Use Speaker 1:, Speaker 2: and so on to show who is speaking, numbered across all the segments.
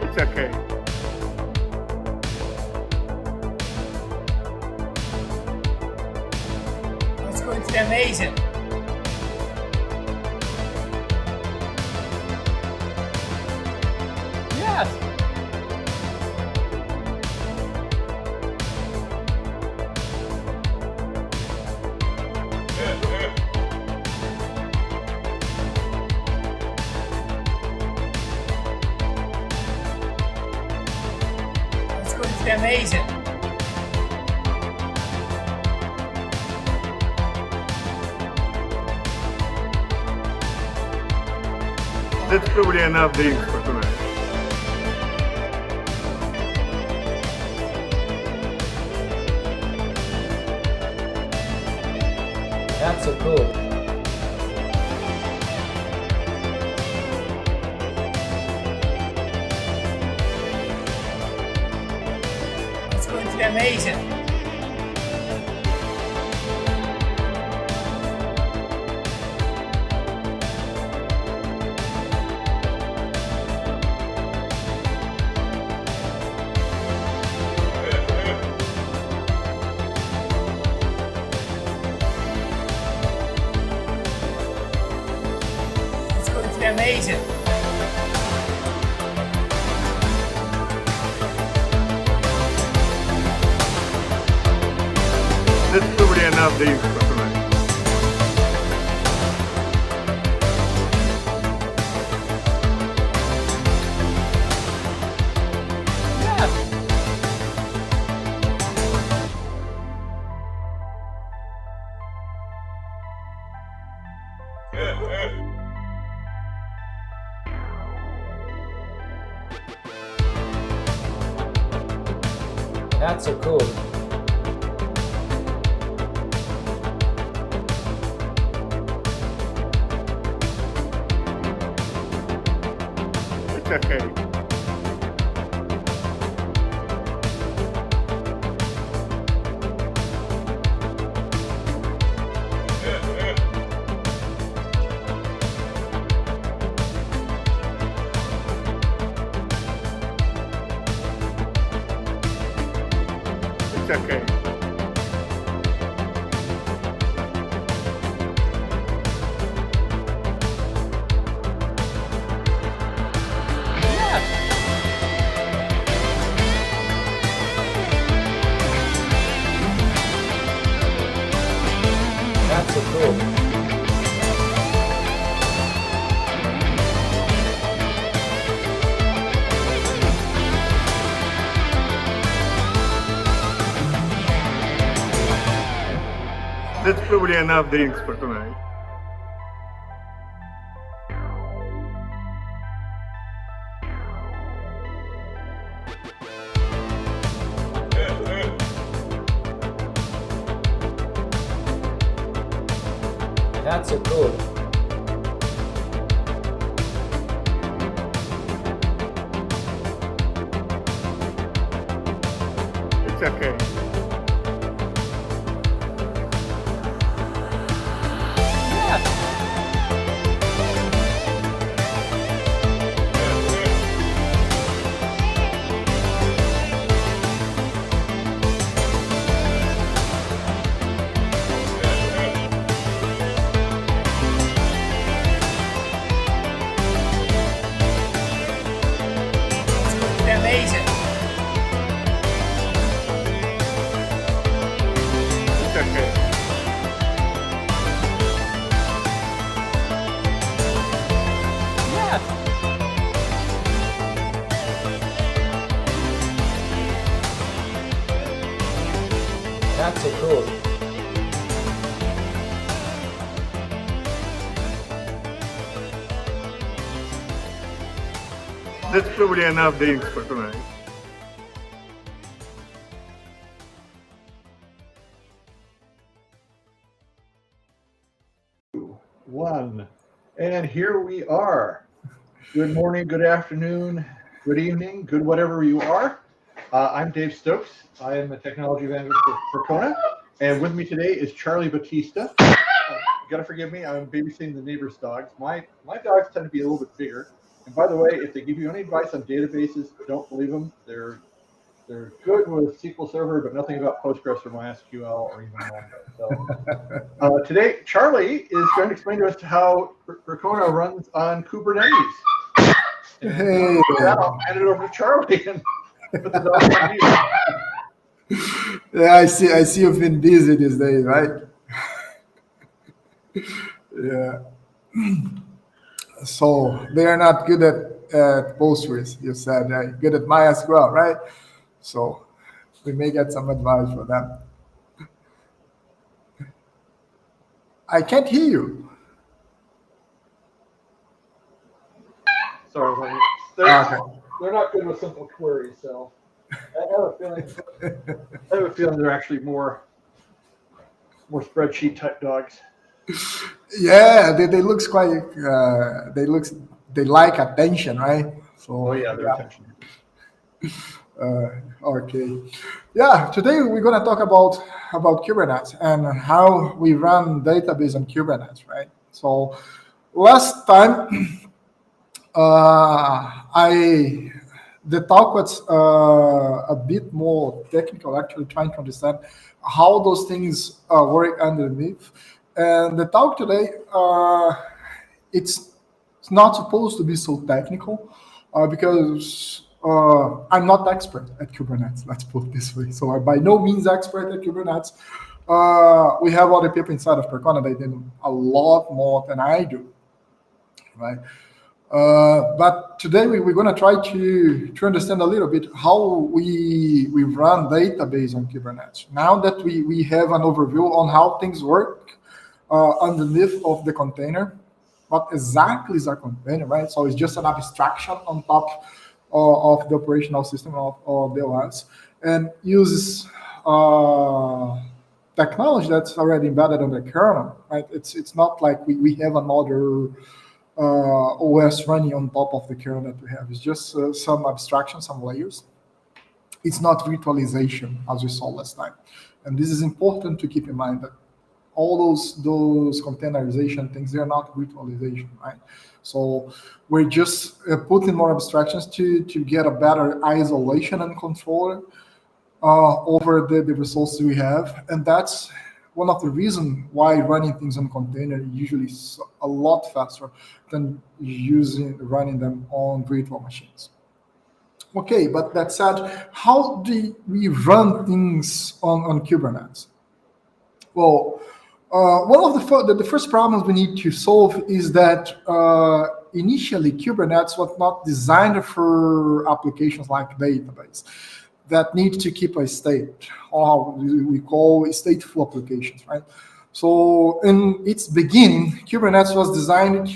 Speaker 1: It's okay.
Speaker 2: It's going to be amazing. Yes. It's going to be amazing.
Speaker 1: That's probably enough drinks for tonight.
Speaker 2: That's so cool. It's going to be amazing. It's going to be amazing.
Speaker 1: That's probably enough drinks for tonight.
Speaker 2: That's so cool.
Speaker 1: It's okay. It's okay.
Speaker 2: That's so cool.
Speaker 1: That's probably enough drinks for tonight.
Speaker 2: That's so cool.
Speaker 1: It's okay.
Speaker 2: Amazing.
Speaker 1: It's okay.
Speaker 2: Yes. That's so cool.
Speaker 1: That's probably enough drinks for tonight.
Speaker 3: One. And here we are. Good morning, good afternoon, good evening, good whatever you are. I'm Dave Stokes. I am the technology manager for Percona. And with me today is Charly Batista. got to forgive me. I'm babysitting the neighbor's dogs. My dogs tend to be a little bit bigger. And by the way, if they give you any advice on databases, don't believe them. They're good with SQL Server, but nothing about Postgres or MySQL or even Mongo. So today, Charly is going to explain to us how Percona runs on Kubernetes. And
Speaker 4: Hey.
Speaker 3: I'll hand it over to Charly and put the dog on mute.
Speaker 4: Yeah, I see you've been busy these days, right? Yeah. So they are not good at Postgres, you said. They're good at MySQL, right? So we may get some advice for them. I can't hear you.
Speaker 3: Sorry, they're not good with simple queries, so I have a feeling they're actually more spreadsheet type dogs.
Speaker 4: Yeah, they looks quite. They like attention, right? So.
Speaker 3: Oh yeah, they're attention.
Speaker 4: Okay. Yeah, today we're going to talk about Kubernetes and how we run database on Kubernetes, right? So last time, the talk was a bit more technical, actually trying to understand how those things work underneath. And the talk today, it's not supposed to be so technical because I'm not expert at Kubernetes, let's put it this way. So I'm by no means expert at Kubernetes. We have other people inside of Percona that do a lot more than I do, right? But today we're going to try to understand a little bit how we run database on Kubernetes. Now that we have an overview on how things work underneath of the container, what exactly is a container, right? So it's just an abstraction on top of the operational system of the OS, and uses technology that's already embedded on the kernel, right? It's not like we have another OS running on top of the kernel that we have. It's just some abstraction, some layers. It's not virtualization, as we saw last time. And this is important to keep in mind, that all those containerization things, they're not virtualization, right? So we're just putting more abstractions to get a better isolation and control over the resources we have. And that's one of the reasons why running things on container usually is a lot faster than running them on virtual machines. Okay, but that said, how do we run things on Kubernetes? Well, one of the first problems we need to solve is that initially Kubernetes was not designed for applications like database that need to keep a state, or we call stateful applications, right? So in its beginning, Kubernetes was designed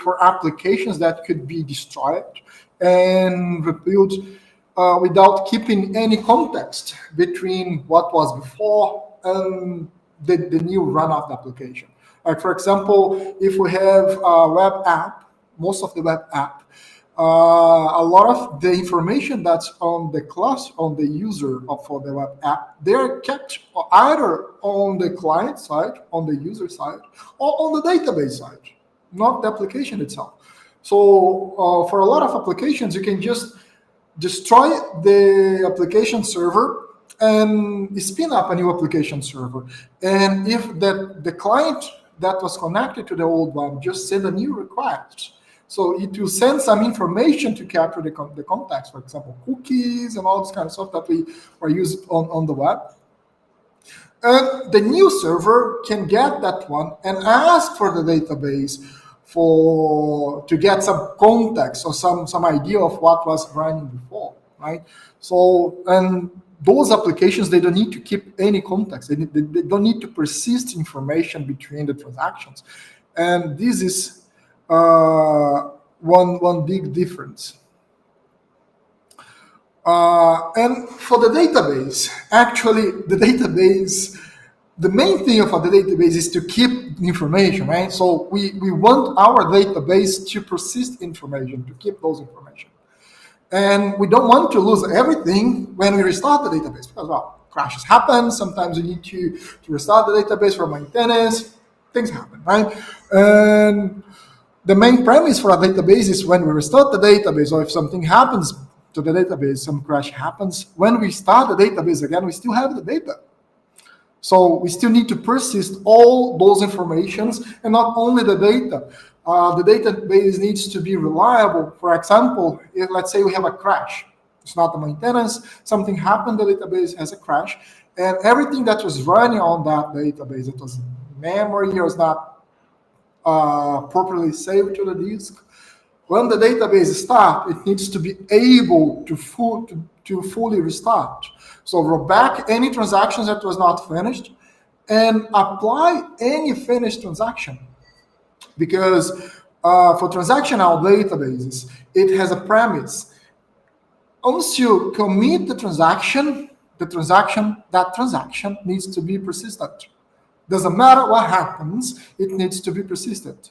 Speaker 4: for applications that could be destroyed and rebuilt without keeping any context between what was before and the new run of the application. Like, for example, if we have a web app, most of the web app, a lot of the information that's on the class, on the user for the web app, they're kept either on the client side, on the user side, or on the database side, not the application itself. So for a lot of applications, you can just destroy the application server and spin up a new application server. And if the client that was connected to the old one just send a new request, so it will send some information to capture the context, for example, cookies and all this kind of stuff that we are used on the web. And the new server can get that one and ask for the database to get some context or some idea of what was running before, right? So, and those applications, they don't need to keep any context. They don't need to persist information between the transactions. And this is one big difference. And for the database, actually, the main thing of the database is to keep information, right? So we want our database to persist information, to keep those information. And we don't want to lose everything when we restart the database because, well, crashes happen. Sometimes we need to restart the database for maintenance. things happen, right? And the main premise for a database is when we restart the database, or if something happens to the database, some crash happens, when we start the database again, we still have the data. So we still need to persist all those informations, and not only the data. The database needs to be reliable. For example, if, let's say we have a crash. It's not a maintenance. Something happened, the database has a crash, and everything that was running on that database, it was memory or was not properly saved to the disk. When the database starts, it needs to be able to fully restart. So roll back any transactions that was not finished and apply any finished transaction. Because for transactional databases, it has a premise. Once you commit the transaction needs to be persistent. Doesn't matter what happens, it needs to be persistent.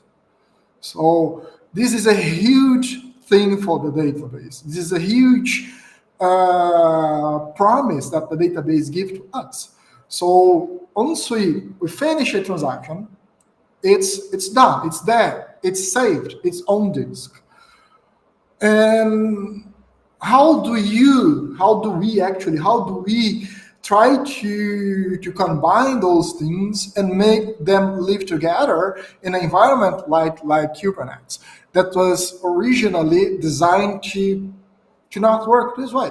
Speaker 4: So this is a huge thing for the database. This is a huge promise that the database gives to us. So once we finish a transaction, it's done, it's there, it's saved, it's on disk. And how do we try to combine those things and make them live together in an environment like Kubernetes that was originally designed to not work this way,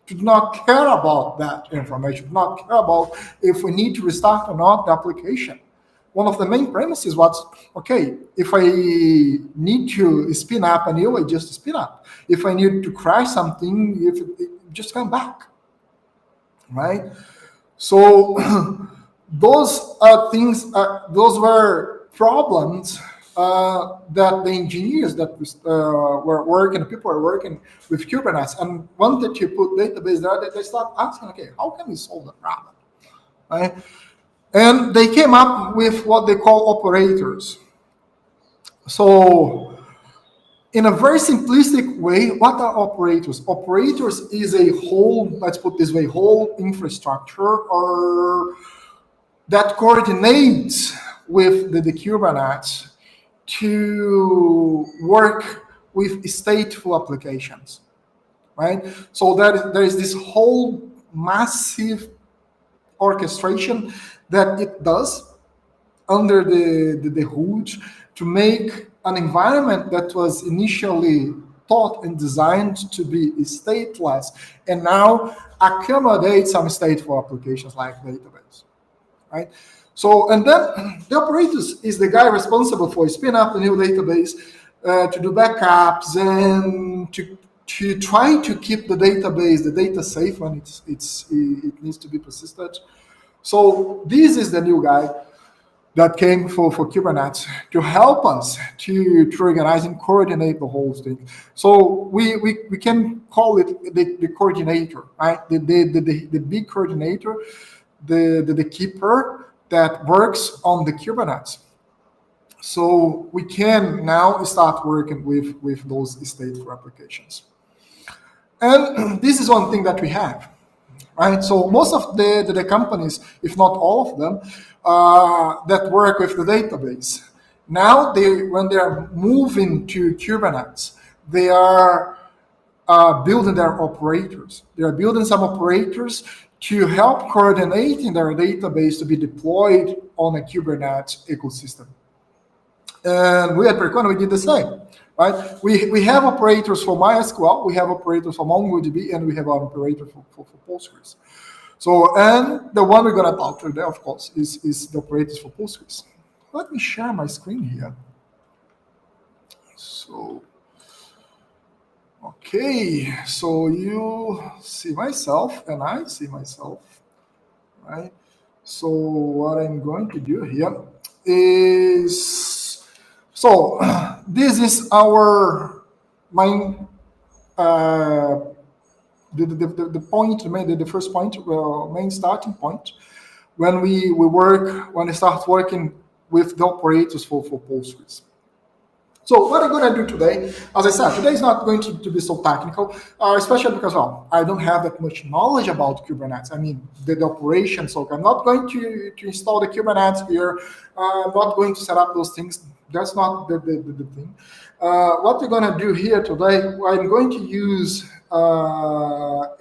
Speaker 4: to not care about that information, to not care about if we need to restart or not the application. One of the main premises was, okay, if I need to spin up a new, I just spin up. If I need to crash something, just come back, right? So those are things, those were problems that the engineers that were working, people were working with Kubernetes and wanted to put database there, they start asking, okay, how can we solve the problem, right? And they came up with what they call operators. So in a very simplistic way, what are operators? Operators is a whole, let's put this way, whole infrastructure or that coordinates with the Kubernetes to work with stateful applications, right? So there is this whole massive orchestration that it does under the hood to make an environment that was initially thought and designed to be stateless and now accommodate some stateful applications like database, right? So, and then the operators is the guy responsible for spin up the new database, to do backups and to try to keep the database, the data safe when it needs to be persisted. So this is the new guy that came for Kubernetes to help us to organize and coordinate the whole thing. So we can call it the coordinator, right? The big coordinator, the keeper that works on the Kubernetes. So we can now start working with those stateful applications. And this is one thing that we have. Right, so most of the companies, if not all of them, that work with the database, now when they are moving to Kubernetes, they are building their operators. They are building some operators to help coordinating their database to be deployed on a Kubernetes ecosystem. And we at Percona, we did the same. Right? We have operators for MySQL, we have operators for MongoDB, and we have an operator for Postgres. So, and the one we're going to talk today, of course, is the operators for Postgres. Let me share my screen here. So, okay, so you see myself, and I see myself, right? So what I'm going to do here is, so this is our main, the point, the first point, main starting point, when we start working with the operators for Postgres. So what I'm going to do today, as I said, today is not going to be so technical, especially because, well, I don't have that much knowledge about Kubernetes. I mean, the operation, so I'm not going to install the Kubernetes here. I'm not going to set up those things. That's not the thing. What we're going to do here today, I'm going to use a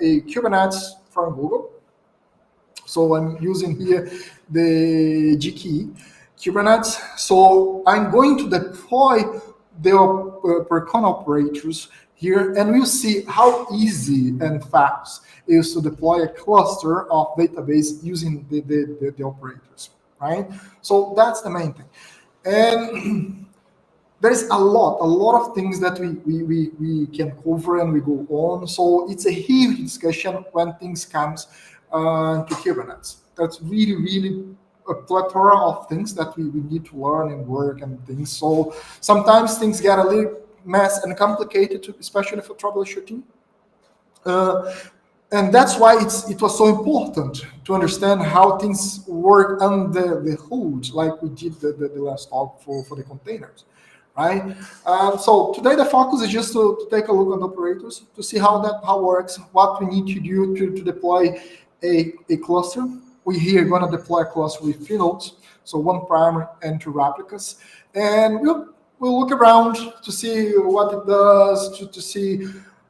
Speaker 4: Kubernetes from Google. So I'm using here the GKE Kubernetes. So I'm going to deploy the Percona operators here, and we'll see how easy and fast it is to deploy a cluster of database using the operators, right? So that's the main thing. And there's a lot of things that we can cover and we go on. So it's a huge discussion when things comes to Kubernetes. That's really a plethora of things that we need to learn and work and things. So sometimes things get a little mess and complicated, especially for troubleshooting. And that's why it was so important to understand how things work under the hood, like we did the last talk for the containers, right? So today the focus is just to take a look at operators, to see how works, what we need to do to deploy a cluster. We here going to deploy a cluster with 3 nodes, so 1 primary and 2 replicas, and we'll look around to see what it does, to see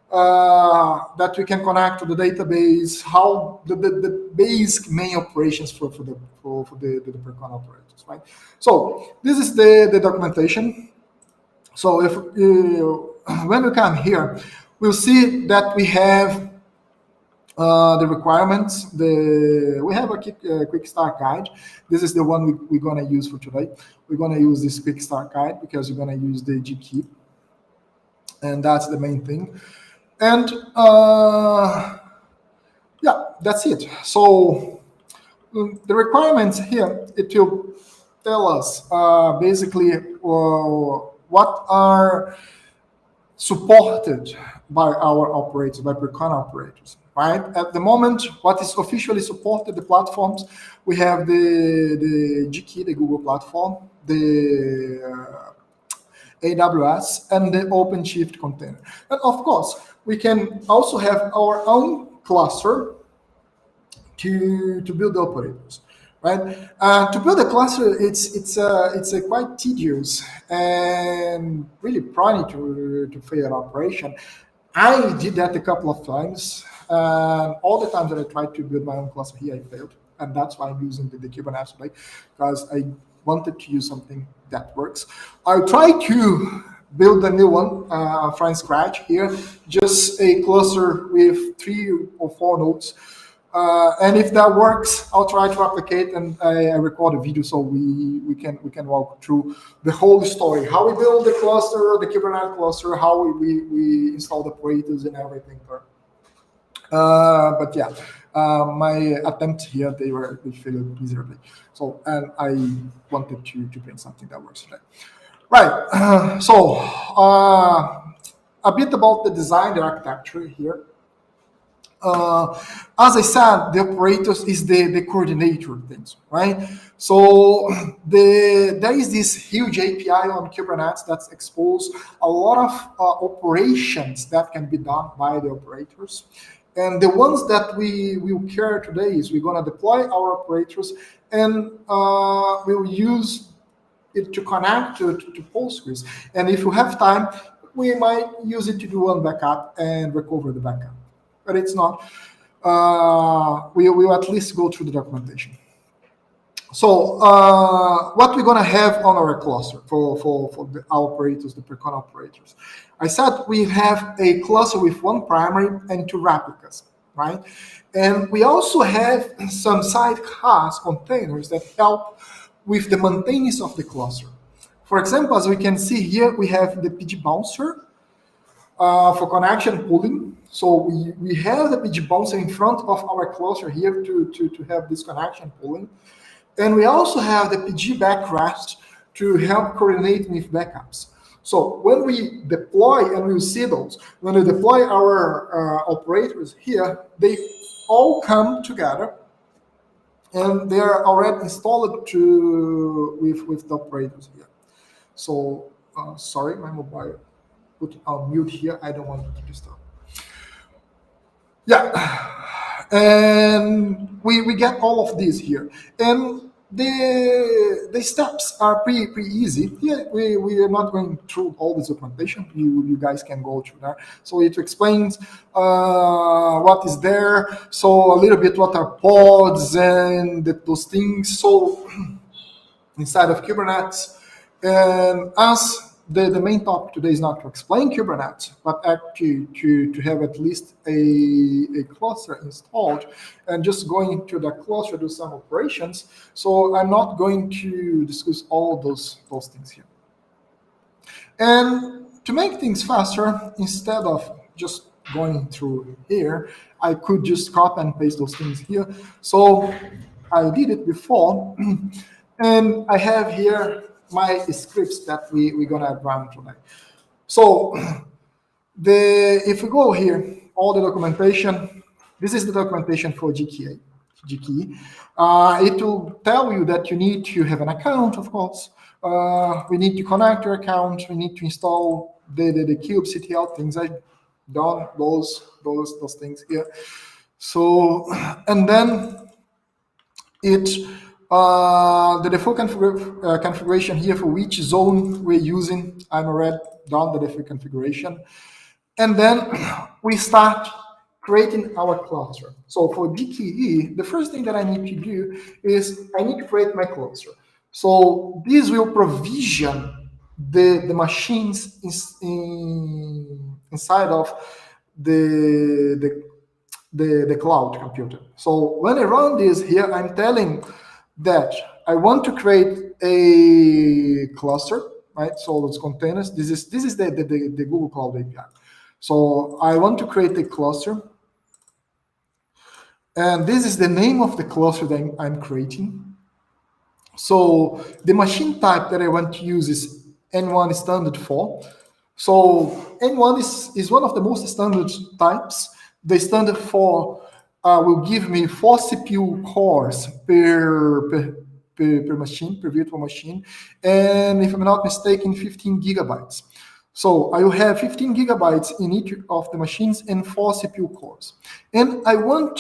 Speaker 4: that we can connect to the database, how the basic main operations for the Percona operators, right? So this is the documentation. So if when we come here, we'll see that we have the requirements. We have a quick start guide. This is the one we're going to use for today. We're going to use this quick start guide because we're going to use the GKE, and that's the main thing. And yeah, that's it. So the requirements here, it will tell us basically what are supported by our operators, by Percona operators, right? At the moment, what is officially supported, the platforms, we have the GKE, the Google platform, the AWS, and the OpenShift container. And of course, we can also have our own cluster to build the operators, right? To build a cluster, it's a quite tedious and really prone to fail operation. I did that a couple of times. All the times that I tried to build my own cluster here, I failed, and that's why I'm using the Kubernetes today, because I wanted to use something that works. I tried to build a new one from scratch here, just a cluster with 3 or 4 nodes. And if that works, I'll try to replicate, and I record a video so we can walk through the whole story, how we build the cluster, the Kubernetes cluster, how we install the operators and everything. But yeah, my attempts here, they failed miserably. So, and I wanted to bring something that works today. Right, so a bit about the design, the architecture here. As I said, the operators is the coordinator of things, right? So there is this huge API on Kubernetes that's exposed a lot of operations that can be done by the operators. And the ones that we will care today is we're going to deploy our operators, and we'll use it to connect to Postgres. And if you have time, we might use it to do one backup and recover the backup. But it's not. We will at least go through the documentation. So what we're going to have on our cluster for our operators, the Percona operators. I said we have a cluster with 1 primary and 2 replicas, right? And we also have some sidecars containers that help with the maintenance of the cluster. For example, as we can see here, we have the PG bouncer for connection pooling. So we have the PG bouncer in front of our cluster here to have this connection pooling. And we also have the PG backrest to help coordinate with backups. So when we deploy, and we'll see those, when we deploy our operators here, they all come together, and they are already installed with the operators here. So Sorry, my mobile put it on mute here. I don't want to disturb. Yeah, and we get all of this here, and the steps are pretty easy. Here we are not going through all this documentation. You guys can go through that. So it explains what is there. So a little bit what are pods and those things. So inside of Kubernetes, and as the main topic today is not to explain Kubernetes, but actually to have at least a cluster installed and just going into the cluster, do some operations. So I'm not going to discuss all those things here. And to make things faster, instead of just going through here, I could just copy and paste those things here. So I did it before, and I have here my scripts that we're gonna run today. So if we go here, all the documentation, this is the documentation for GKE. It will tell you that you need to have an account, of course. We need to connect your account. We need to install the kubectl things. I've done those things here. So, and then the default configuration here for which zone we're using. I'm already done the default configuration. And then we start creating our cluster. So for GKE, the first thing that I need to do is I need to create my cluster. So this will provision the machines inside of the cloud computer. So when I run this here, I'm telling that I want to create a cluster, right? So it's containers. This is the Google Cloud API. So I want to create a cluster, and this is the name of the cluster that I'm creating. So the machine type that I want to use is N1 standard 4. So N1 is one of the most standard types. The standard 4 will give me 4 CPU cores per machine, per virtual machine, and if I'm not mistaken, 15 gigabytes. So I will have 15 gigabytes in each of the machines and 4 CPU cores. And I want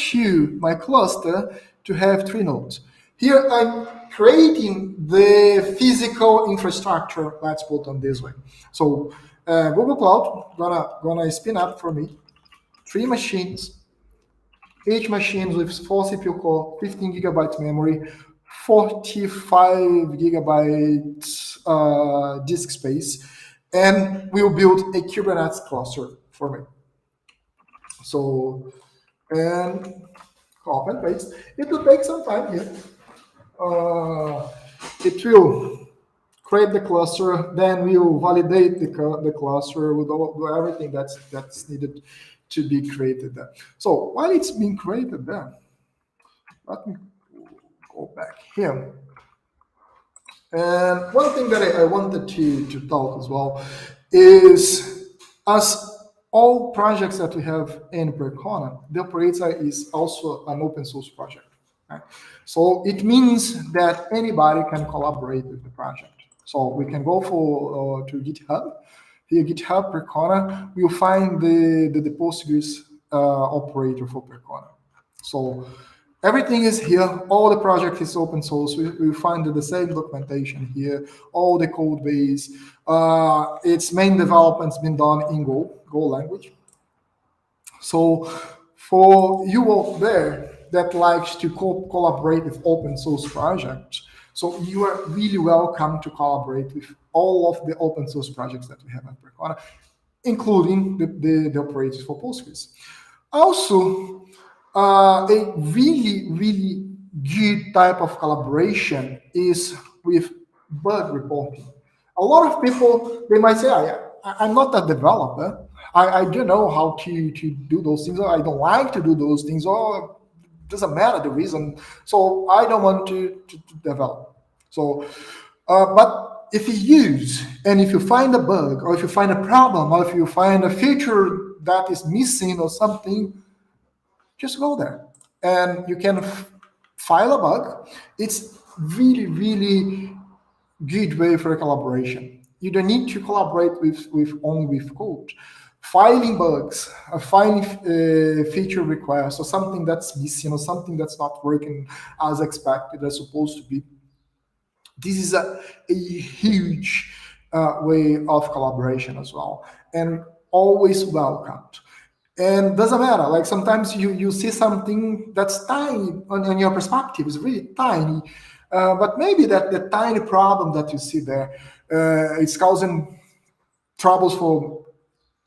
Speaker 4: my cluster to have 3 nodes. Here I'm creating the physical infrastructure, let's put on this way. So Google Cloud gonna spin up for me 3 machines, each machine with 4 CPU core, 15 gigabytes memory, 45 gigabytes disk space, and we'll build a Kubernetes cluster for me. So, and copy and paste. It will take some time here. It will create the cluster, then we'll validate the cluster with everything that's needed to be created there. So while it's being created there, let me go back here. And one thing that I wanted to talk as well is, as all projects that we have in Percona, the operator is also an open source project. Right? So it means that anybody can collaborate with the project. So we can go to GitHub. Here, GitHub Percona, we'll find the Postgres operator for Percona. So everything is here. All the project is open source. We find the same documentation here, all the code base. Its main development's been done in Go language. So for you out there that likes to collaborate with open source projects, so you are really welcome to collaborate with all of the open source projects that we have at Percona, including the operators for Postgres. Also, a really good type of collaboration is with bug reporting. A lot of people, they might say, I'm not a developer. I don't know how to do those things, or I don't like to do those things, or it doesn't matter the reason. So I don't want to develop. So, but if you use, and if you find a bug, or if you find a problem, or if you find a feature that is missing or something, just go there and you can file a bug. It's really good way for collaboration. You don't need to collaborate with only with code. Filing bugs, filing feature requests, or something that's missing, or something that's not working as expected, as supposed to be. This is a huge way of collaboration as well, and always welcomed. And doesn't matter, like sometimes you see something that's tiny on your perspective, is really tiny, but maybe that the tiny problem that you see there is causing troubles for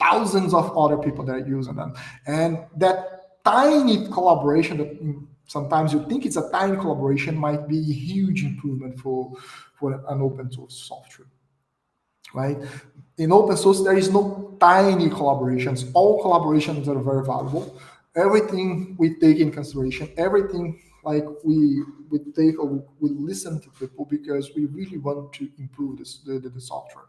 Speaker 4: thousands of other people that are using them. And that tiny collaboration that sometimes you think it's a tiny collaboration might be a huge improvement for an open source software, right? In open source, there is no tiny collaborations. All collaborations are very valuable. Everything we take in consideration, everything like we take or we listen to people because we really want to improve the software.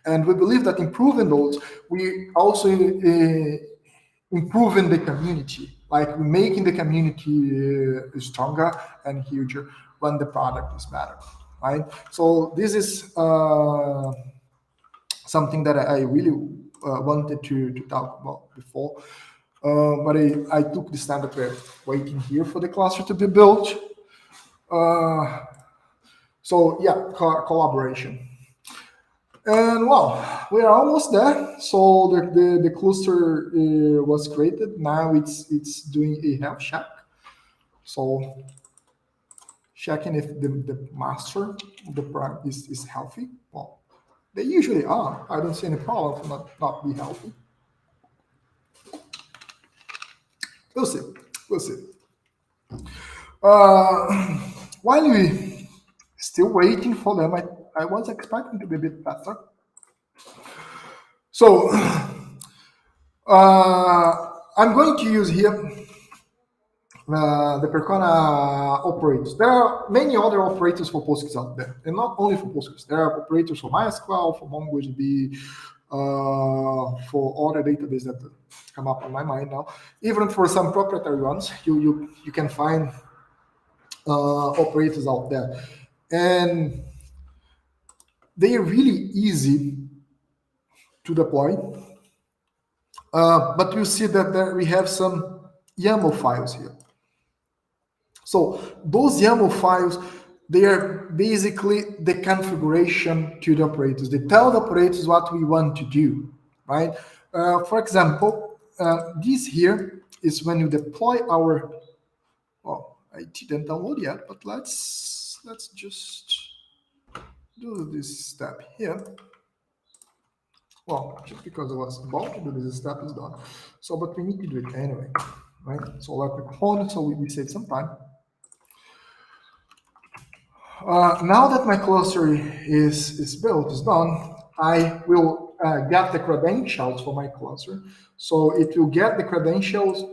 Speaker 4: And we believe that improving those, we also improving the community, like making the community stronger and huger when the product is better, right? So this is something that I really wanted to talk about before, but I took the stand that we're waiting here for the cluster to be built. So yeah, collaboration. And well, we are almost there. So the cluster was created. Now it's doing a health check. So checking if the master of the prime is healthy. Well, they usually are. I don't see any problem for not be healthy. We'll see. We'll see. While we still waiting for them, I was expecting to be a bit better. So I'm going to use here the Percona operators. There are many other operators for Postgres out there, and not only for Postgres. There are operators for MySQL, for MongoDB, for other databases that come up on my mind now. Even for some proprietary ones, you can find operators out there, and they are really easy to deploy. But you see that there we have some YAML files here. So those YAML files, they are basically the configuration to the operators. They tell the operators what we want to do, right? For example, this here is when you deploy our. Oh, I didn't download yet, but let's just do this step here. Well, just because I was about to do this step is done. So, but we need to do it anyway, right? So let me clone so we save some time. Now that my cluster is built, is done, I will get the credentials for my cluster. So it will get the credentials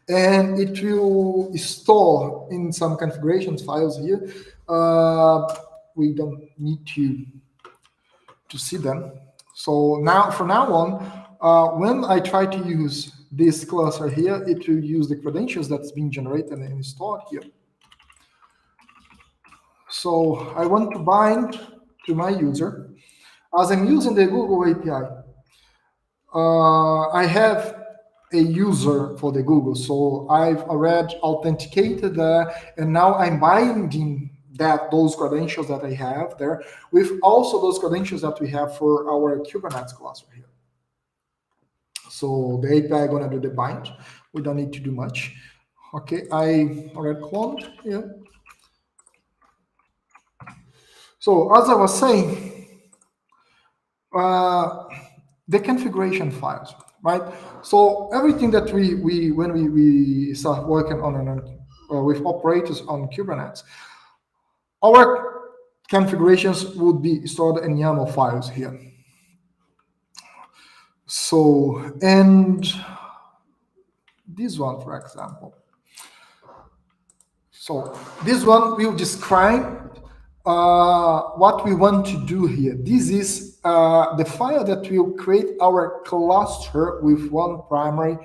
Speaker 4: and it will store in some configurations files here. We don't need to see them. So now, from now on, when I try to use this cluster here, it will use the credentials that's been generated and stored here. So I want to bind to my user. As I'm using the Google API, I have a user for the Google. So I've already authenticated that, and now I'm binding those credentials that I have there with also those credentials that we have for our Kubernetes cluster here. So the API is going to do the bind. We don't need to do much. Okay, I already cloned here. So as I was saying, the configuration files, right? So everything that when we start working on with operators on Kubernetes, our configurations would be stored in YAML files here. So, and this one, for example. So this one will describe what we want to do here. This is the file that will create our cluster with one primary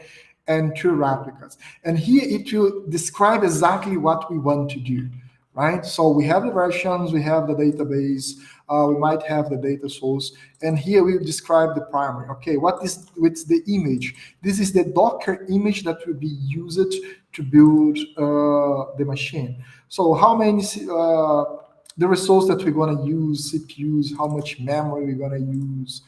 Speaker 4: and two replicas. And here it will describe exactly what we want to do. right? So we have the versions, we have the database, we might have the data source, and here we describe the primary. Okay, what's the image? This is the Docker image that will be used to build the machine. So how many, the resource that we're gonna use, CPUs, how much memory we're gonna use,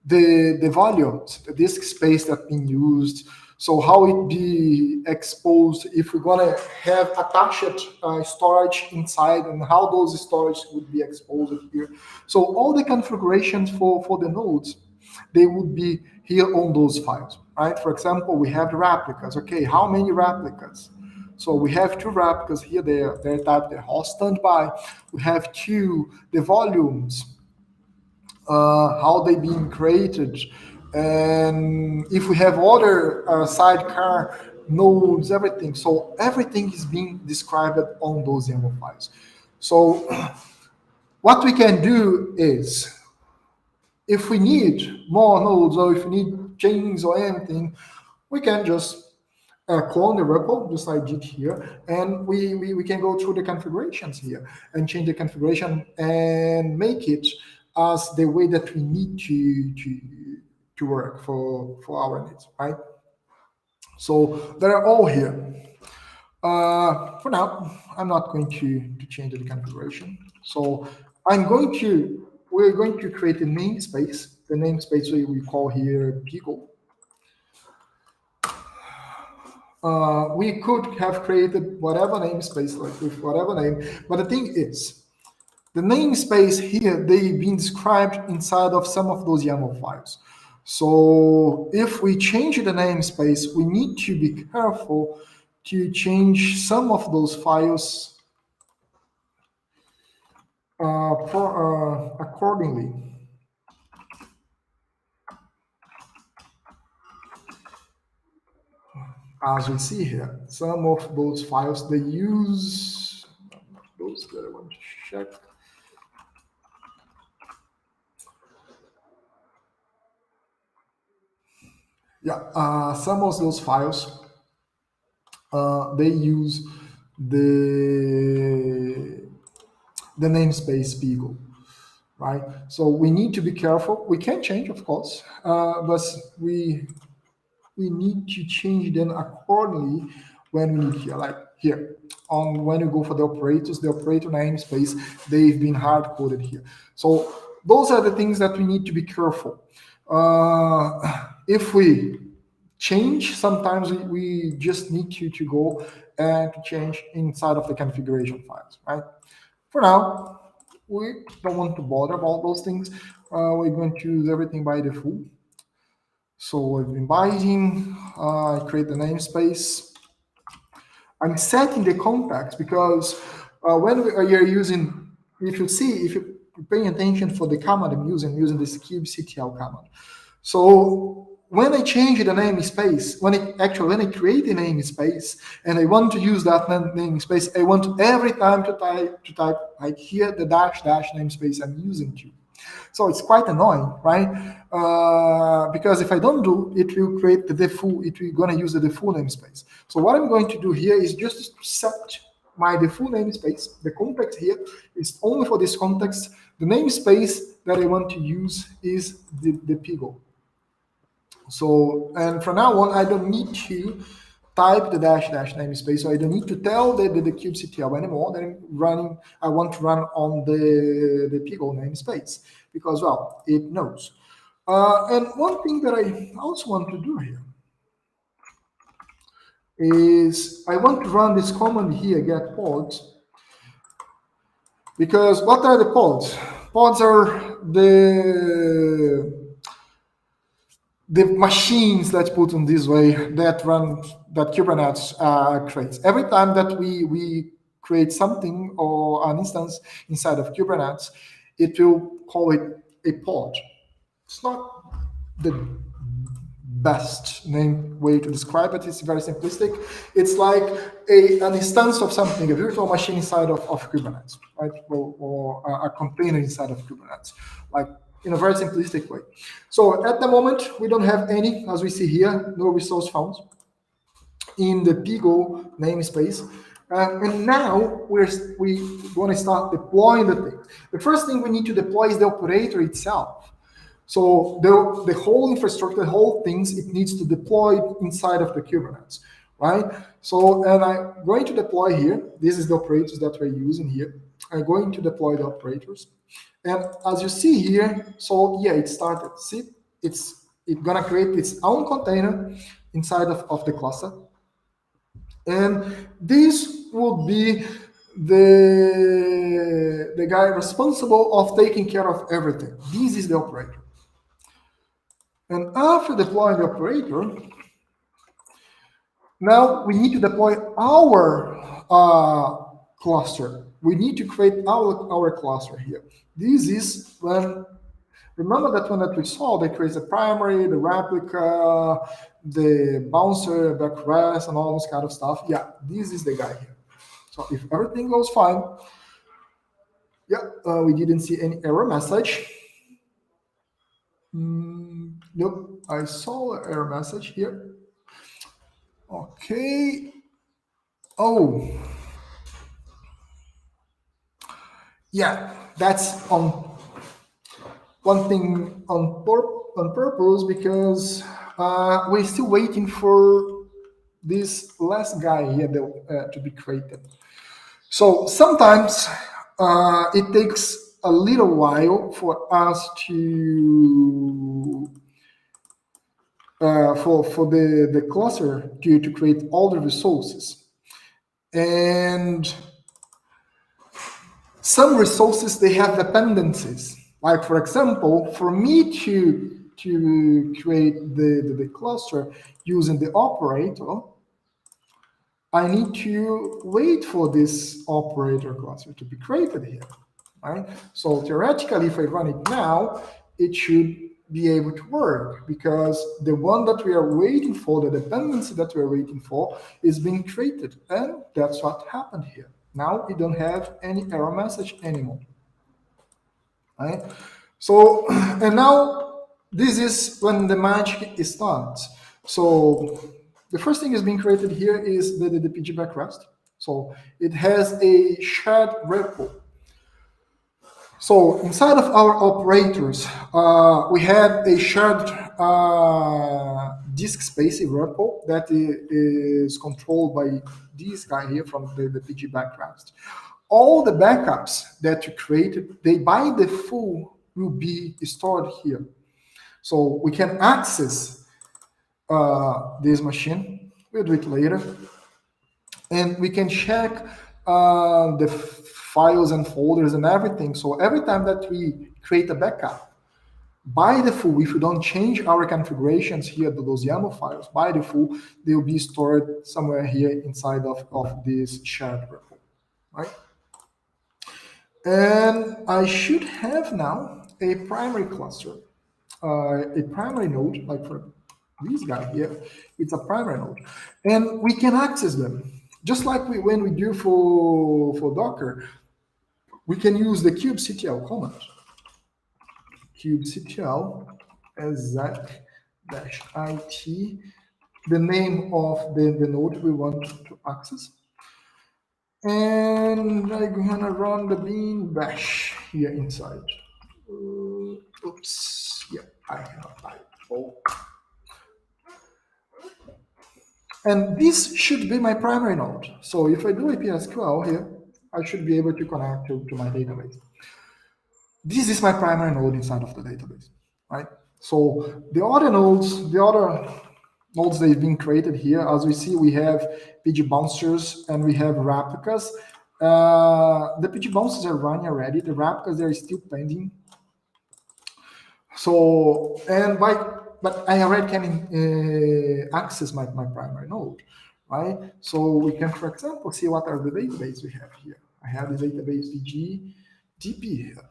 Speaker 4: the volumes, the disk space that's being used, so how it be exposed, if we're gonna have attached storage inside, and how those storage would be exposed here. So all the configurations for the nodes, they would be here on those files, right? For example, we have the replicas. Okay, how many replicas? So we have 2 replicas here, they're typed the host standby. We have 2, the volumes, how they being created, and if we have other sidecar nodes, everything. So everything is being described on those YAML files. So what we can do is, if we need more nodes or if we need chains or anything, we can just clone the repo, just like I did here, and we can go through the configurations here and change the configuration and make it as the way that we need to work for our needs, right? So they're all here. For now, I'm not going to change the configuration. So we're going to create a namespace. The namespace we call here Beagle. We could have created whatever namespace, like with whatever name, but the thing is, the namespace here, they've been described inside of some of those YAML files. So if we change the namespace, we need to be careful to change some of those files accordingly. As we see here, some of those files, they use, those that I want to check. Yeah, some of those files, they use the namespace Beagle, right? So we need to be careful. We can change, of course, but we need to change them accordingly when we need here, like here. When you go for the operators, the operator namespace, they've been hard-coded here. So those are the things that we need to be careful. If we change, sometimes we just need to go and to change inside of the configuration files, right? For now, we don't want to bother about those things. We're going to use everything by default. So I've been binding, I create the namespace. I'm setting the context because when we are using, if you're paying attention for the command I'm using this kubectl command. So when I change the namespace, when I create a namespace and I want to use that namespace, I want every time to type like here the dash namespace I'm using to. So it's quite annoying, right? Because if I don't do, it will create the default, it will gonna use the default namespace. So what I'm going to do here is just set my default namespace. The context here is only for this context. The namespace that I want to use is the Pigo. So, and from now on, I don't need to type the dash namespace, so I don't need to tell the kubectl anymore that I want to run on the Pigo namespace, because, well, it knows. And one thing that I also want to do here is I want to run this command here, get pods, because what are the pods? Pods are the machines, let's put them this way, that Kubernetes creates. Every time that we create something or an instance inside of Kubernetes, it will call it a pod. It's not the best way to describe it. It's very simplistic. It's like an instance of something, a virtual machine inside of Kubernetes, right? Or a container inside of Kubernetes, like in a very simplistic way. So at the moment, we don't have any, as we see here, no resource found. in the Pigo namespace. And now we're going to start deploying the thing. The first thing we need to deploy is the operator itself. So the whole infrastructure, the whole things, it needs to deploy inside of the Kubernetes, right? So, and I'm going to deploy here. This is the operators that we're using here. I'm going to deploy the operators. And as you see here, so yeah, it started. See, it's gonna create its own container inside of the cluster. And this would be the guy responsible of taking care of everything. This is the operator. And after deploying the operator, now we need to deploy our cluster. We need to create our cluster here. This is when, remember that one that we saw, they create the primary, the replica, the bouncer, backrest, and all this kind of stuff. Yeah, this is the guy here. So if everything goes fine, yeah, we didn't see any error message. Nope, I saw an error message here. Okay. Oh. Yeah, that's on one thing on purpose, because we're still waiting for this last guy here to be created. So sometimes it takes a little while for us to for the cluster to create all the resources. And some resources, they have dependencies. Like, for example, for me to create the cluster using the operator, I need to wait for this operator cluster to be created here, right? So theoretically, if I run it now, it should be able to work, because the one that we are waiting for, the dependency that we are waiting for, is being created. And that's what happened here. Now we don't have any error message anymore, right? So, and now this is when the magic starts. So the first thing is being created here is the PG backrest. So it has a shared repo. So inside of our operators, we have a shared disk space repo that is controlled by this guy here from the PG backrest. All the backups that you created, they by default will be stored here. So we can access this machine. We'll do it later. And we can check the files and folders and everything. So every time that we create a backup, by default, if we don't change our configurations here, those YAML files, by default, they will be stored somewhere here inside of this shared repo, right? And I should have now a primary cluster, a primary node, like for this guy here, it's a primary node. And we can access them. Just like when we do for Docker, we can use the kubectl command. Kubectl exec-it, the name of the node we want to access. And I'm gonna run the bin bash here inside. Oops, yeah, I have typo. And this should be my primary node. So if I do a PSQL here, I should be able to connect to my database. This is my primary node inside of the database, right? So the other nodes they've been created here. As we see, we have PG bouncers and we have replicas. The PG bouncers are running already. The replicas, they're still pending. So, but I already can access my primary node, right? So we can, for example, see what are the databases we have here. I have the database DB here.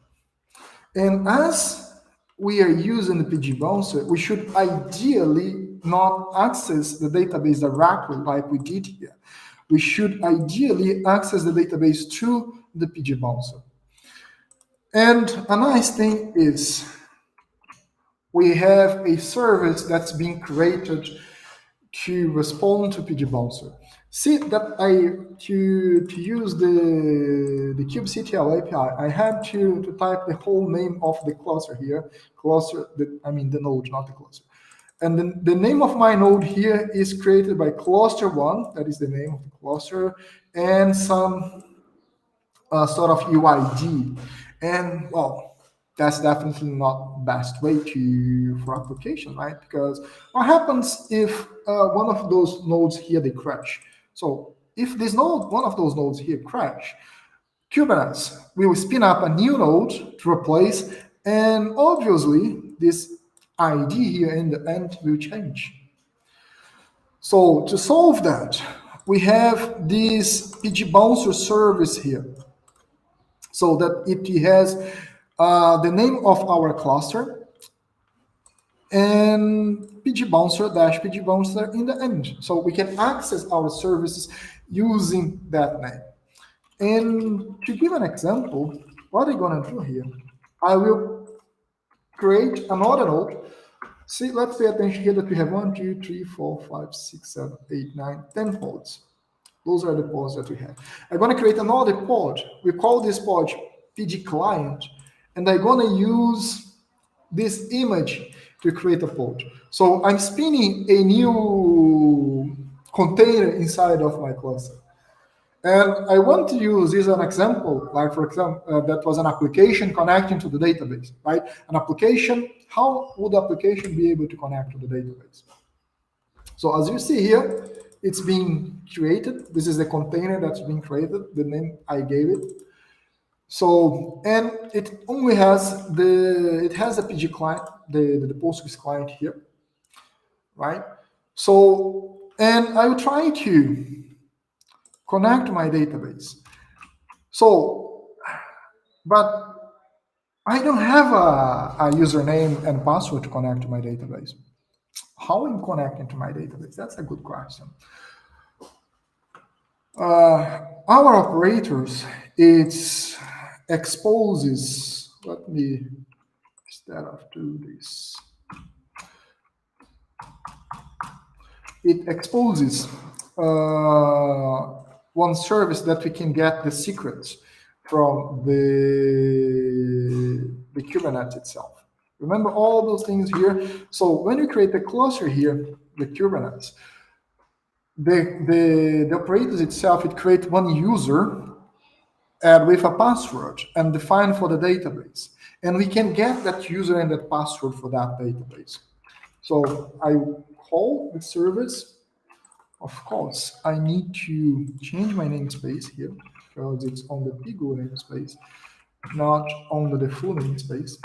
Speaker 4: And as we are using the PG bouncer, we should ideally not access the database directly like we did here. We should ideally access the database through the PG bouncer. And a nice thing is we have a service that's being created to respond to PG-Bouncer. See that to use the kubectl API, I had to type the whole name of the cluster here. Cluster, I mean the node, not the cluster. And then the name of my node here is created by cluster1, that is the name of the cluster, and some sort of UID. And well, that's definitely not the best way for application, right? Because what happens if one of those nodes here, they crash? So if this node, one of those nodes here crash, Kubernetes will spin up a new node to replace, and obviously this ID here in the end will change. So to solve that, we have this PG-Bouncer service here. So that it has the name of our cluster and PG-Bouncer -PG-Bouncer in the end. So we can access our services using that name. And to give an example, what I'm gonna do here, I will create another node. See, let's pay attention here that we have 1, 2, 3, 4, 5, 6, 7, 8, 9, 10 pods. Those are the pods that we have. I'm going to create another pod. We call this pod PG client, and I'm going to use this image to create a pod. So I'm spinning a new container inside of my cluster. And I want to use this as an example, like for example, that was an application connecting to the database, right? An application, how would the application be able to connect to the database? So as you see here, it's being created. This is the container that's being created, the name I gave it. So, and it only has a PG client, the Postgres client here, right? So, and I will try to connect to my database. So, but I don't have a username and password to connect to my database. How am I connecting to my database? That's a good question. Our operators, it exposes, let me, instead of do this, it exposes one service that we can get the secrets from the Kubernetes itself. Remember all those things here. So when you create a cluster here, the Kubernetes, the operators itself, it creates one user and with a password and define for the database. And we can get that user and that password for that database. So I call the service. Of course, I need to change my namespace here because it's on the Pigo namespace, not on the full namespace.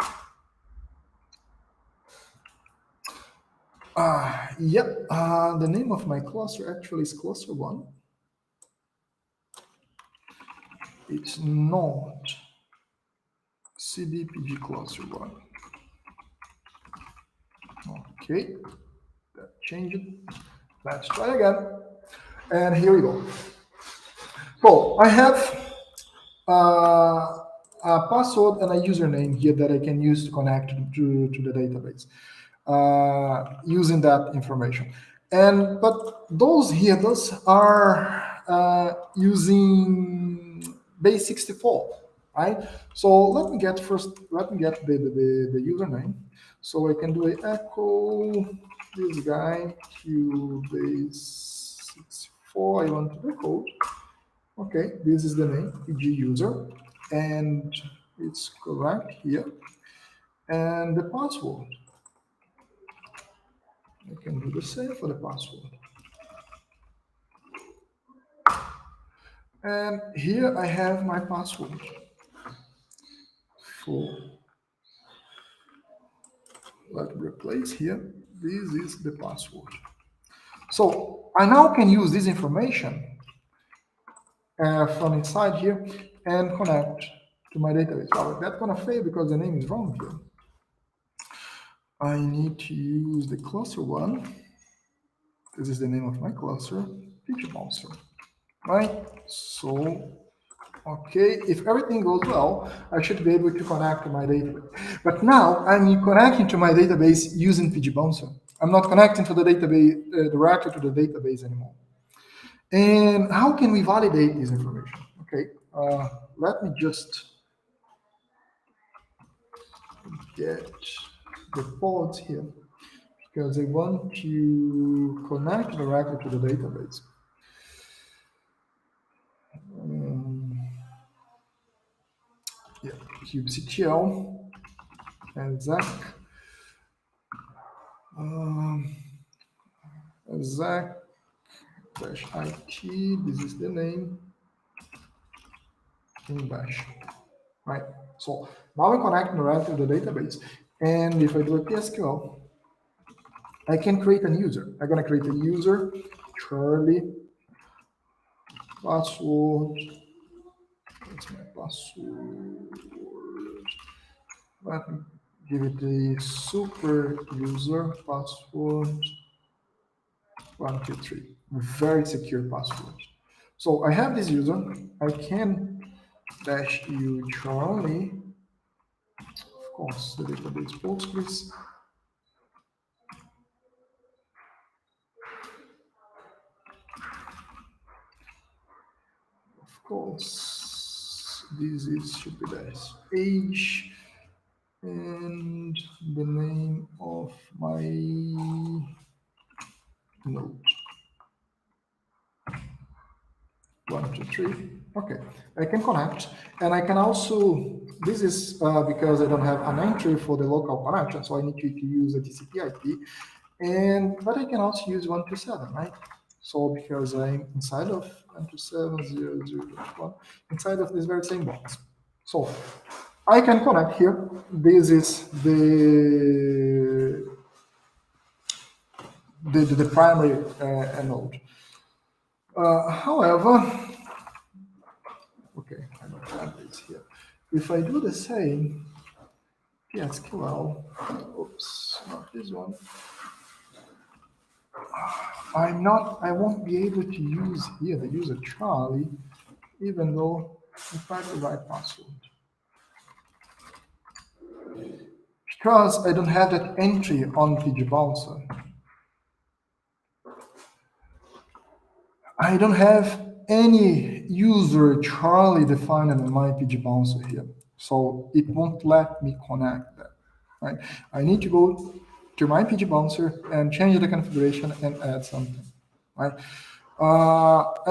Speaker 4: The name of my cluster actually is cluster1. It's not cdpg cluster1. Okay, that changed it. Let's try again. And here we go. So I have a password and a username here that I can use to connect to the database using that information. But those are using base 64, right? So let me get the username. So I can do an echo this guy to base 64. I want the code. Okay, this is the name, PG user, and it's correct here. And the password, I can do the same for the password. And here I have my password. Let me replace here. This is the password. So I now can use this information from inside here and connect to my database. Well, that's going to fail because the name is wrong here. I need to use the cluster1. This is the name of my cluster, PG-Bouncer. Right? So, okay, if everything goes well, I should be able to connect to my database. But now I'm connecting to my database using PG-Bouncer. I'm not connecting to the database directly to the database anymore. And how can we validate this information? Okay, let me just get the ports here because I want to connect directly to the database. Yeah, kubectl and Zach. Zach -it, this is the name in bash, right? So now we connect directly to the database, and if I do a PSQL, I can create a user. I'm gonna create a user, Charly, password. What's my password? Let me give it a super user password 123. Very secure password. So I have this user. I can dash u Charly. Of course, the database Postgres. Of course, this is should be dash age and the name of my node. 1, 2, 3. Okay, I can connect, and I can also. This is because I don't have an entry for the local connection, so I need to use a TCP IP. But I can also use 127, right? So because I'm inside of 127.0.0.1, inside of this very same box. So I can connect here. This is the primary node. However, okay, I don't have this here. If I do the same, PSQL, oops, not this one. I won't be able to use here the user Charly, even though I type the right password. Because I don't have that entry on PG Bouncer. I don't have any user Charly defined in my PG Bouncer here. So it won't let me connect that, right? I need to go to my PG Bouncer and change the configuration and add something, right?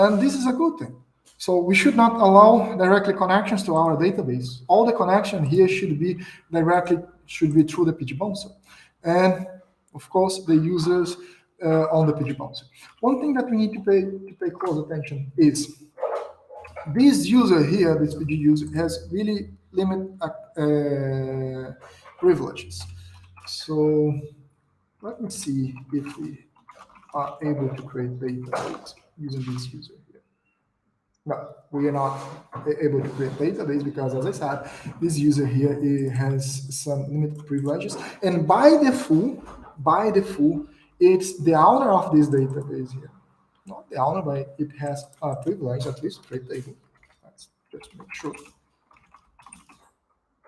Speaker 4: And this is a good thing. So we should not allow directly connections to our database. All the connection here should be through the PG Bouncer. And of course, the users on the PG Bouncer. One thing that we need to pay close attention is this user here, this PG user, has really limited privileges. So let me see if we are able to create database using this user here. No, we are not able to create database because, as I said, this user here has some limited privileges. And by default, it's the owner of this database here. Not the owner, but it has a privilege, at least create table. Let's just make sure.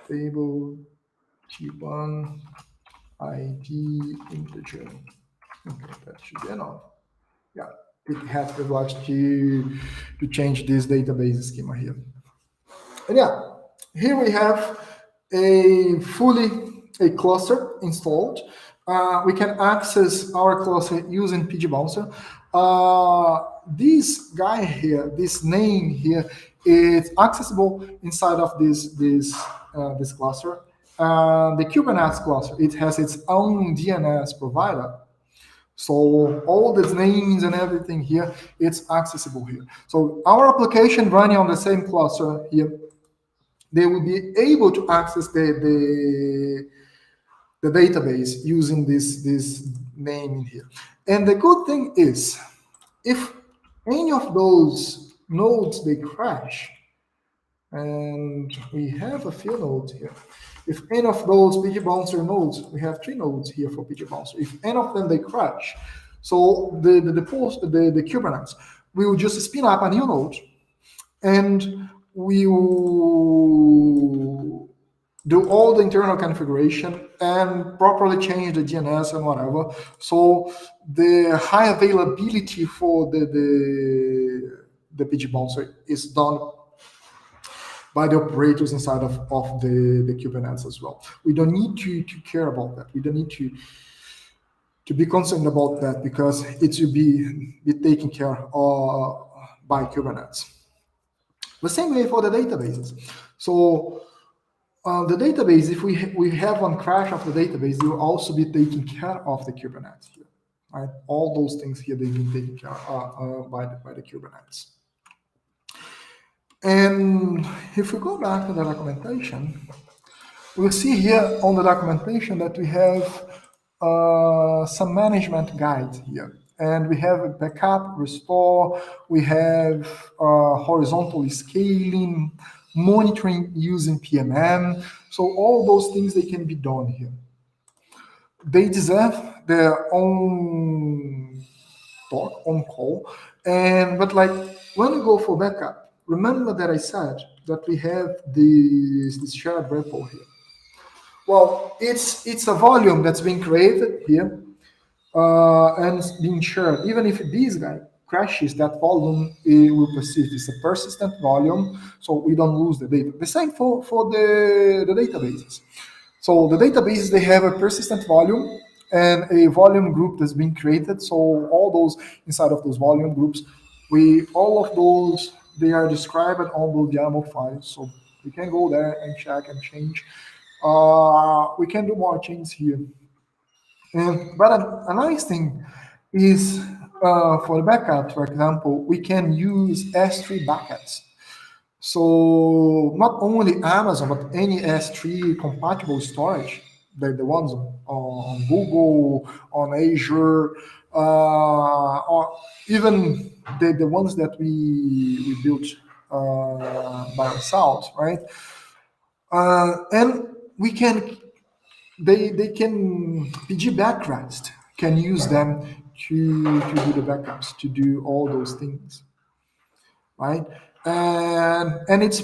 Speaker 4: Table T1 ID integer. Okay, that should be enough. Yeah, it has privilege to change this database schema here. And yeah, here we have a cluster installed. We can access our cluster using PG Bouncer. This guy here, this name here, is accessible inside of this cluster. The Kubernetes cluster, it has its own DNS provider. So all these names and everything here, it's accessible here. So our application running on the same cluster here, they will be able to access the database using this name in here. And the good thing is, if any of those nodes, they crash, and we have a few nodes here. If any of those PG Bouncer nodes, we have 3 nodes here for PG Bouncer. If any of them, they crash, so the Kubernetes will just spin up a new node, and we will do all the internal configuration, and properly change the DNS and whatever. So the high availability for the PG bouncer is done by the operators inside of the Kubernetes as well. We don't need to care about that. We don't need to be concerned about that, because it will be taken care of by Kubernetes. The same way for the databases. So the database, if we have one crash of the database, it will also be taken care of the Kubernetes here, right? All those things here, they've been taken care of by the Kubernetes. And if we go back to the documentation, we'll see here on the documentation that we have some management guides here. And we have a backup, restore, we have horizontal scaling, monitoring using PMM. So all those things, they can be done here. They deserve their own talk, on call. But like when you go for backup, remember that I said that we have this shared repo here. Well, it's a volume that's being created here and it's being shared. Even if this guy crashes, that volume, it will persist. It's a persistent volume, so we don't lose the data. The same for the databases. So the databases, they have a persistent volume and a volume group that's been created. So all those inside of those volume groups, all of those, they are described on those YAML files. So we can go there and check and change. We can do more changes here. But a nice thing is for the backup, for example, we can use S3 buckets. So not only Amazon, but any S3 compatible storage, the ones on Google, on Azure, or even the ones that we built by ourselves, right? And we can, they can, PG Backrest can use them to do the backups, to do all those things, right? And it's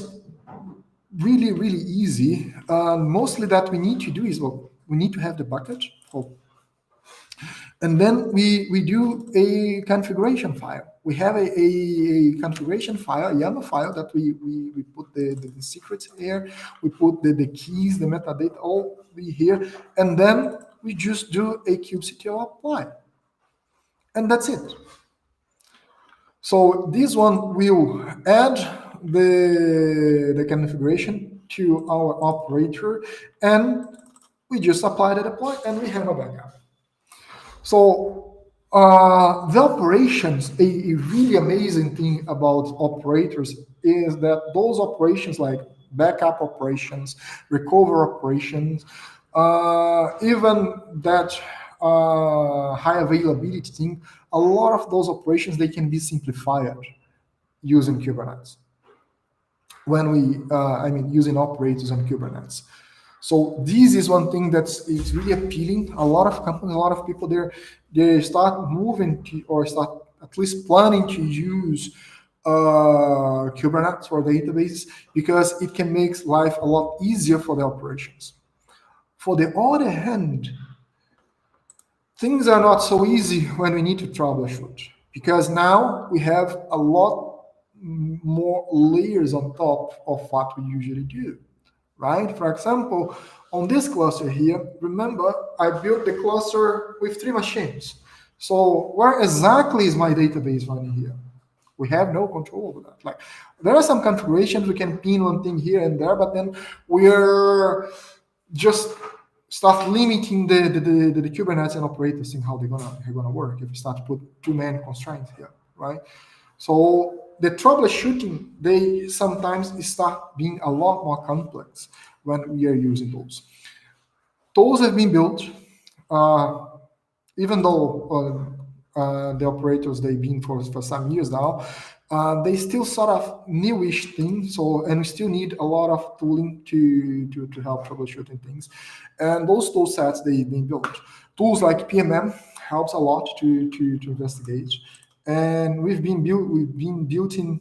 Speaker 4: really, really easy. Mostly that we need to do is, well, we need to have the bucket, and then we do a configuration file. We have a configuration file, a YAML file that we put the secrets here, we put the keys, the metadata, all here, and then we just do a kubectl apply. And that's it. So this one will add the configuration to our operator, and we just apply the deploy, and we have a backup. So the operations, a really amazing thing about operators is that those operations like backup operations, recover operations, even that high availability thing, a lot of those operations, they can be simplified using Kubernetes. When we, using operators on Kubernetes. So this is one thing it's really appealing. A lot of companies, a lot of people they start moving to, or start at least planning to use Kubernetes for databases, because it can make life a lot easier for the operations. For the other hand, things are not so easy when we need to troubleshoot, because now we have a lot more layers on top of what we usually do, right? For example, on this cluster here, remember, I built the cluster with 3 machines. So where exactly is my database running here? We have no control over that. Like, there are some configurations, we can pin one thing here and there, but then we're just start limiting the Kubernetes and operators in how they're gonna work if we start to put too many constraints here, right? So the troubleshooting, they sometimes start being a lot more complex when we are using those. Those have been built, even though the operators, they've been for some years now, they still sort of newish thing. So, and we still need a lot of tooling to help troubleshooting things. And those tool sets, they've been built. Tools like PMM helps a lot to investigate. And we've been building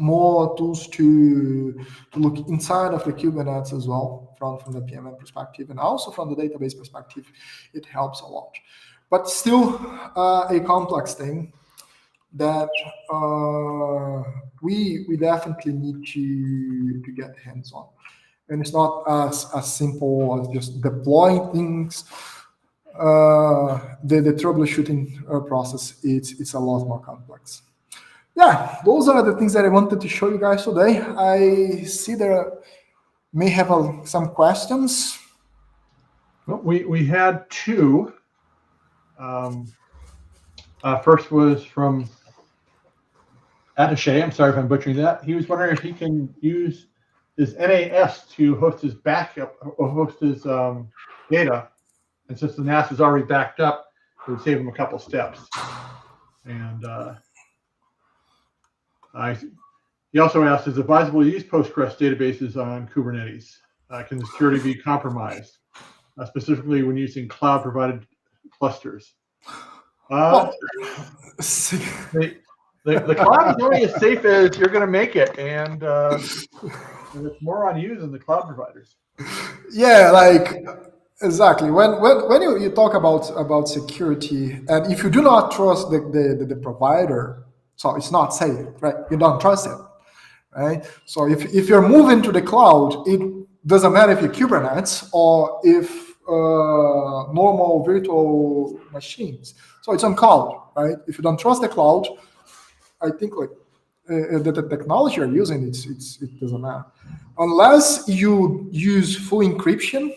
Speaker 4: more tools to look inside of the Kubernetes as well, from the PMM perspective, and also from the database perspective, it helps a lot. But still a complex thing that we definitely need to get hands on. And it's not as simple as just deploying things. The troubleshooting process, it's a lot more complex. Yeah, those are the things that I wanted to show you guys today. I see there may have some questions.
Speaker 3: Well, we had two. First was from Attaché. I'm sorry if I'm butchering that. He was wondering if he can use his NAS to host his backup or host his data. And since the NAS is already backed up, it would save him a couple steps. And he also asked, is it advisable to use Postgres databases on Kubernetes? Can the security be compromised, specifically when using cloud-provided clusters? The cloud is only as safe as you're going to make it, and it's more on you than the cloud providers.
Speaker 4: Yeah, like exactly. When you talk about security, and if you do not trust the provider, so it's not safe, right? You don't trust it, right? So if you're moving to the cloud, it doesn't matter if you're Kubernetes or if normal virtual machines. So it's on cloud, right? If you don't trust the cloud, I think like the technology you're using, it doesn't matter. Unless you use full encryption,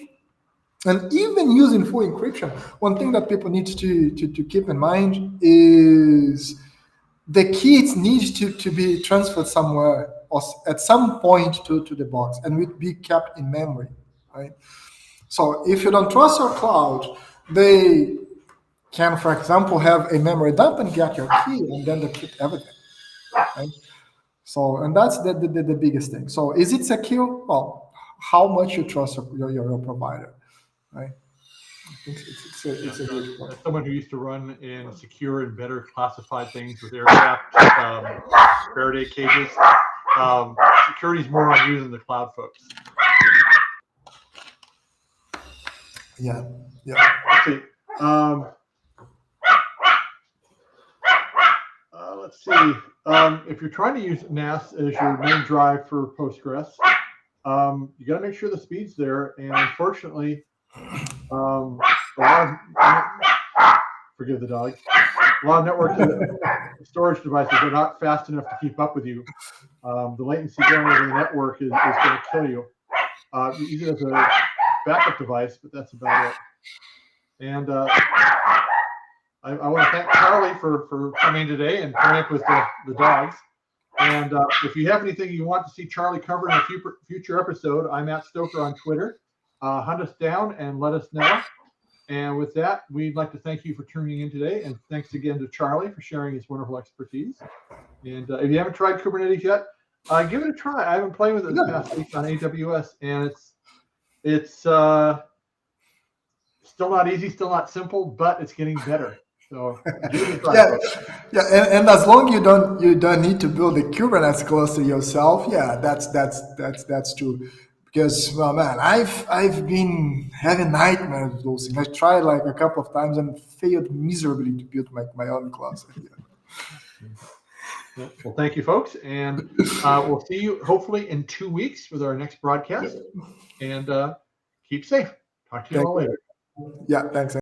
Speaker 4: and even using full encryption, one thing that people need to keep in mind is the keys needs to be transferred somewhere or at some point to the box and will be kept in memory, right? So if you don't trust your cloud, they can, for example, have a memory dump and get your key and then decrypt everything, right? So, and that's the biggest thing. So is it secure? Well, how much you trust your provider, right? I think it's a huge point.
Speaker 3: As someone who used to run in secure and better classified things with aircraft Faraday cages, security is more on you than the cloud folks.
Speaker 4: Yeah.
Speaker 3: Let's see. Let's see. If you're trying to use NAS as your main drive for Postgres, you got to make sure the speed's there. And unfortunately, a lot of forgive the dog. A lot of network storage devices are not fast enough to keep up with you. The latency going over the network is going to kill you. You use it as a backup device, but that's about it. And I want to thank Charly for coming today and putting up with the dogs. And if you have anything you want to see Charly cover in a future episode, I'm at Stoker on Twitter. Hunt us down and let us know. And with that, we'd like to thank you for tuning in today. And thanks again to Charly for sharing his wonderful expertise. And if you haven't tried Kubernetes yet, give it a try. I've been playing with it this past week on AWS, and it's still not easy, still not simple, but it's getting better. So give it a try.
Speaker 4: And as long you don't need to build a Kubernetes cluster yourself, that's true. Because, well, man, I've been having nightmares with those things. I tried like a couple of times and failed miserably to build my own cluster.
Speaker 3: Well, thank you, folks, and we'll see you hopefully in 2 weeks with our next broadcast. And keep safe. Talk to you all later.
Speaker 4: Yeah, thanks.